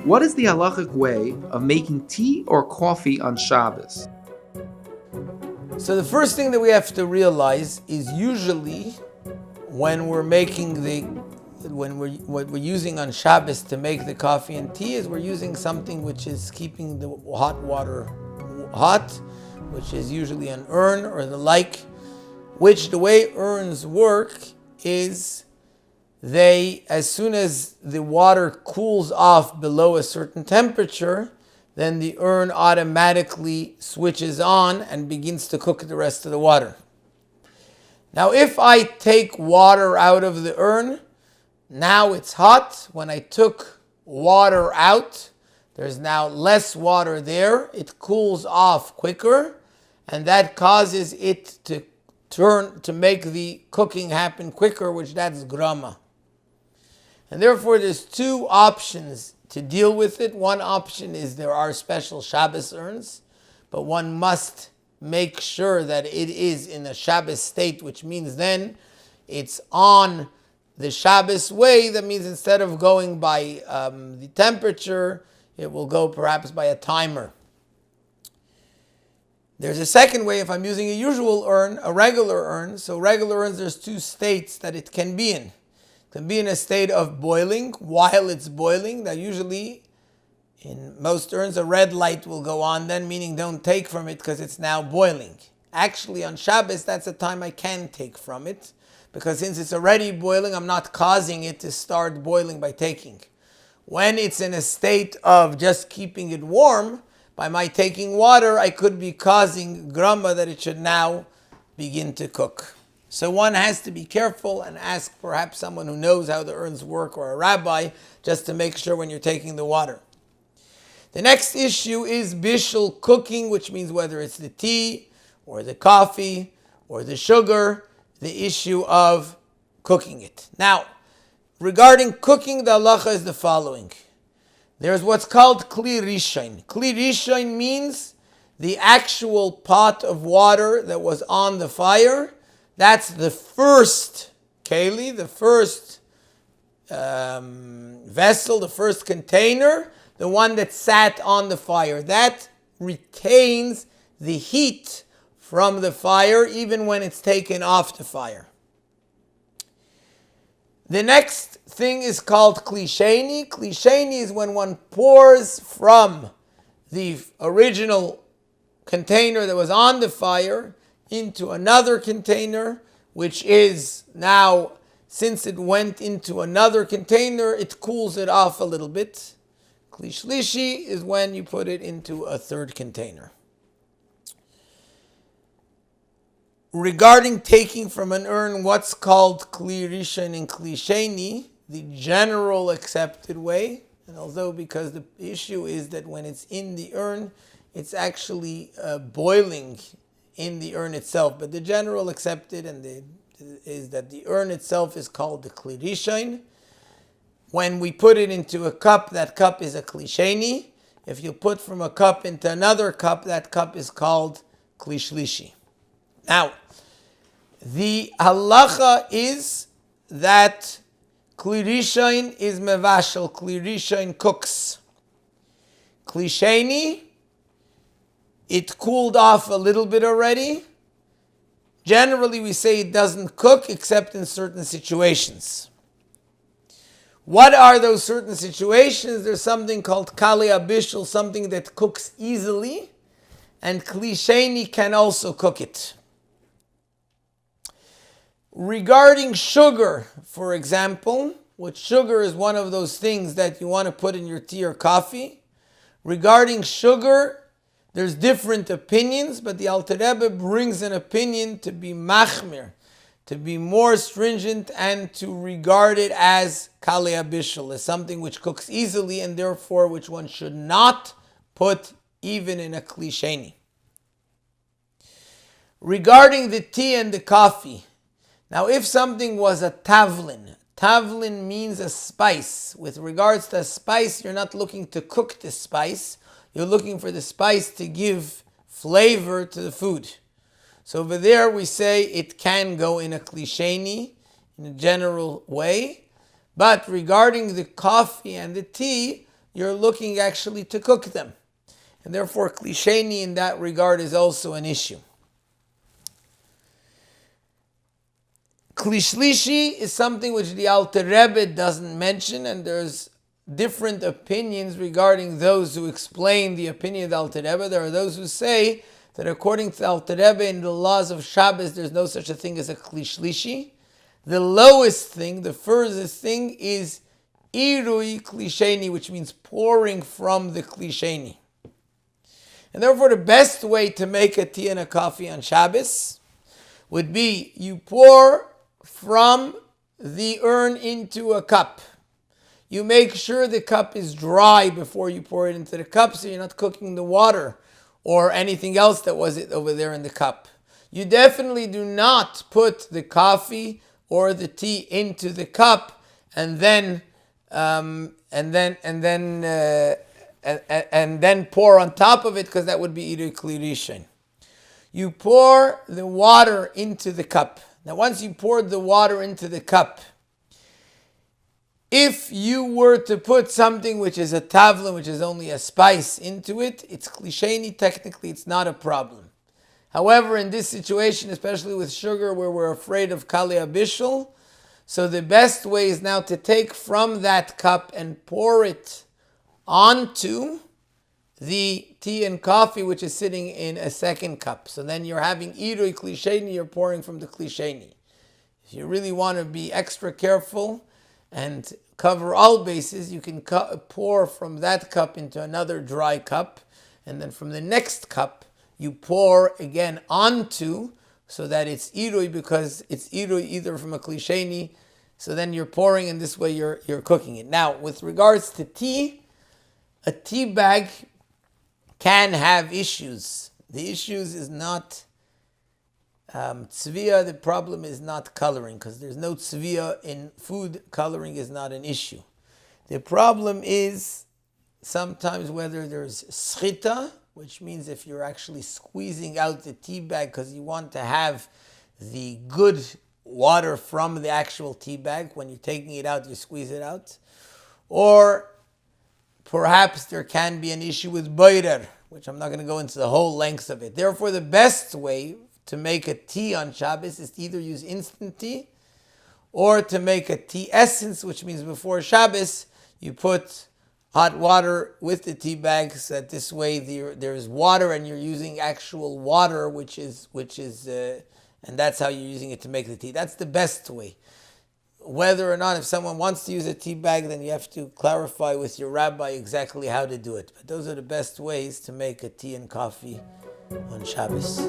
What is the halachic way of making tea or coffee on Shabbos? So the first thing that we have to realize is usually when we're making what we're using on Shabbos to make the coffee and tea is we're using something which is keeping the hot water hot, which is usually an urn or the like, which the way urns work is as soon as the water cools off below a certain temperature, then the urn automatically switches on and begins to cook the rest of the water. Now, if I take water out of the urn, now it's hot. When I took water out, there's now less water there. It cools off quicker, and that causes it to make the cooking happen quicker, which that's grama. And therefore, there's two options to deal with it. One option is there are special Shabbos urns, but one must make sure that it is in a Shabbos state, which means then it's on the Shabbos way. That means instead of going by the temperature, it will go perhaps by a timer. There's a second way if I'm using a usual urn, a regular urn. So regular urns, there's two states that it can be in. It can be in a state of boiling while it's boiling. Now usually in most urns a red light will go on then, meaning don't take from it because it's now boiling. Actually on Shabbos, that's the time I can take from it, because since it's already boiling, I'm not causing it to start boiling by taking. When it's in a state of just keeping it warm, by my taking water, I could be causing grama that it should now begin to cook. So one has to be careful and ask perhaps someone who knows how the urns work or a rabbi, just to make sure when you're taking the water. The next issue is bishul cooking, which means whether it's the tea or the coffee or the sugar, the issue of cooking it. Now, regarding cooking, the halacha is the following. There's what's called kli rishain. Kli rishain means the actual pot of water that was on the fire. That's the first keli, the first vessel, the first container, the one that sat on the fire. That retains the heat from the fire even when it's taken off the fire. The next thing is called kli sheni. Kli sheni is when one pours from the original container that was on the fire into another container, which is now, since it went into another container, it cools it off a little bit. Kli shlishi is when you put it into a third container. Regarding taking from an urn, what's called kli rishon and kli sheni, the general accepted way, and although because the issue is that when it's in the urn, it's actually boiling in the urn itself, but the general accepted is that the urn itself is called the kli rishon. When we put it into a cup, that cup is a kli sheni. If you put from a cup into another cup, that cup is called kli shlishi. Now, the halacha is that kli rishon is mevashel, kli rishon cooks. Kli sheni, it cooled off a little bit already. Generally, we say it doesn't cook except in certain situations. What are those certain situations? There's something called kali abishul, something that cooks easily, and kli sheni can also cook it. Regarding sugar, for example, which sugar is one of those things that you want to put in your tea or coffee. Regarding sugar, there's different opinions, but the Alter Rebbe brings an opinion to be machmir, to be more stringent and to regard it as kali abishul, as something which cooks easily and therefore which one should not put even in a kli sheni. Regarding the tea and the coffee, now if something was a tavlin means a spice. With regards to a spice, you're not looking to cook the spice, you're looking for the spice to give flavor to the food. So over there we say it can go in a kli sheni in a general way, but regarding the coffee and the tea, you're looking actually to cook them. And therefore, klisheni in that regard is also an issue. Klishlishi is something which the Alter Rebbe doesn't mention, and there's different opinions regarding those who explain the opinion of the Alter Rebbe. There are those who say that according to the Alter Rebbe in the laws of Shabbos, there's no such a thing as a klishlishi. The lowest thing, the furthest thing, is irui klisheni, which means pouring from the klisheni. And therefore, the best way to make a tea and a coffee on Shabbos would be you pour from the urn into a cup. You make sure the cup is dry before you pour it into the cup, so you're not cooking the water or anything else that was over there in the cup. You definitely do not put the coffee or the tea into the cup and then pour on top of it, because that would be irui klirishin. You pour the water into the cup. Now, once you poured the water into the cup, if you were to put something which is a tavlin, which is only a spice, into it, it's klisheni. Technically, it's not a problem. However, in this situation, especially with sugar, where we're afraid of kali abishul, so the best way is now to take from that cup and pour it onto the tea and coffee, which is sitting in a second cup. So then you're having irui klisheni, you're pouring from the klisheni. If you really want to be extra careful and cover all bases, you can pour from that cup into another dry cup, and then from the next cup, you pour again onto, so that it's irui, because it's irui either from a klisheni, so then you're pouring, and this way you're cooking it. Now, with regards to tea, a tea bag can have issues. The issues is not tzvia. The problem is not coloring, because there's no tzvia in food. Coloring is not an issue. The problem is sometimes whether there's schita, which means if you're actually squeezing out the tea bag because you want to have the good water from the actual tea bag. When you're taking it out, you squeeze it out. Or perhaps there can be an issue with boirer, which I'm not going to go into the whole length of it. Therefore, the best way to make a tea on Shabbos is to either use instant tea or to make a tea essence, which means before Shabbos, you put hot water with the tea bag, so that this way there's water and you're using actual water, which is and that's how you're using it to make the tea. That's the best way. Whether or not, if someone wants to use a tea bag, then you have to clarify with your rabbi exactly how to do it. But those are the best ways to make a tea and coffee on Shabbos.